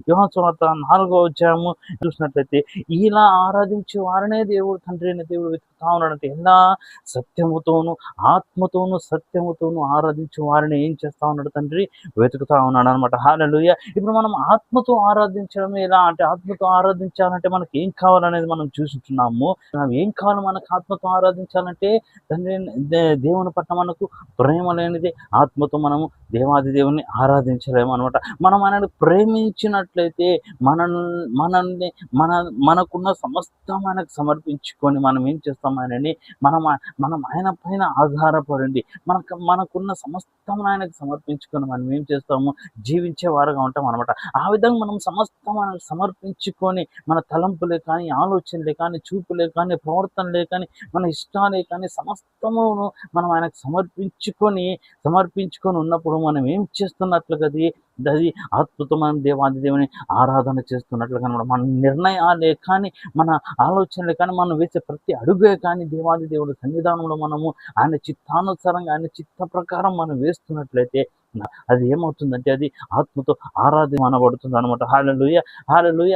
యోహాను సువార్త 4వ అధ్యాయము చూసినట్లయితే ఇలా ఆరాధించే వారనే దేవుడు తండ్రి అయిన దేవుడు వెతుకుతా ఉన్నాడంటే ఎలా సత్యముతోను ఆత్మతోను సత్యముతోను ఆరాధించే వారిని ఏం చేస్తా ఉన్నాడు తండ్రి వెతుకుతా ఉన్నాడు అనమాట. హల్లెలూయా. ఇప్పుడు మనం ఆత్మతో ఆరాధించడం ఎలా అంటే, ఆత్మతో ఆరాధించాలంటే మనకి ఏం కావాలనేది మనం చూసుకుంటున్నాము. మనం ఏం కావాలి మనకు ఆత్మతో ఆరాధించాలంటే తండ్రి దేవుని పట్ల మనకు ప్రేమ లేనిది ఆత్మతో మనము దేవాది దేవుని ఆరాధించలేము అనమాట. మనం ఆయనను ప్రేమించినట్లయితే మనల్ని మన మనకున్న సమస్తం ఆయనకు సమర్పించుకొని మనం ఏం చేస్తాం ఆయనని మనం మనం ఆయన పైన ఆధారపడండి మనకున్న సమస్తం ఆయనకు సమర్పించుకొని మనం ఏం చేస్తాము జీవించే వారుగా ఉంటాం అనమాట. ఆ విధంగా మనం సమస్తం ఆయనకు సమర్పించుకొని మన తలంపులే కానీ, ఆలోచనలే కానీ, చూపులే కానీ, ప్రవర్తనలే కానీ, మన ఇష్టాలే కానీ సమస్తమును మనం ఆయనకు సమర్పించుకొని ఉన్నప్పుడు మనం ఏం చేస్తున్నట్లుగా అది ఆత్మతో మనం దేవాది దేవుని ఆరాధన చేస్తున్నట్లుగా అనమాట. మన నిర్ణయాలే కానీ, మన ఆలోచనలే కానీ, మనం వేసే ప్రతి అడుగే కానీ దేవాది దేవుడి సన్నిధానంలో మనము ఆయన చిత్తానుసారంగా ఆయన చిత్త ప్రకారం మనం వేస్తున్నట్లయితే అది ఏమవుతుందంటే అది ఆత్మతో ఆరాధన అనబడుతుంది అనమాట. హల్లెలూయా. హల్లెలూయా.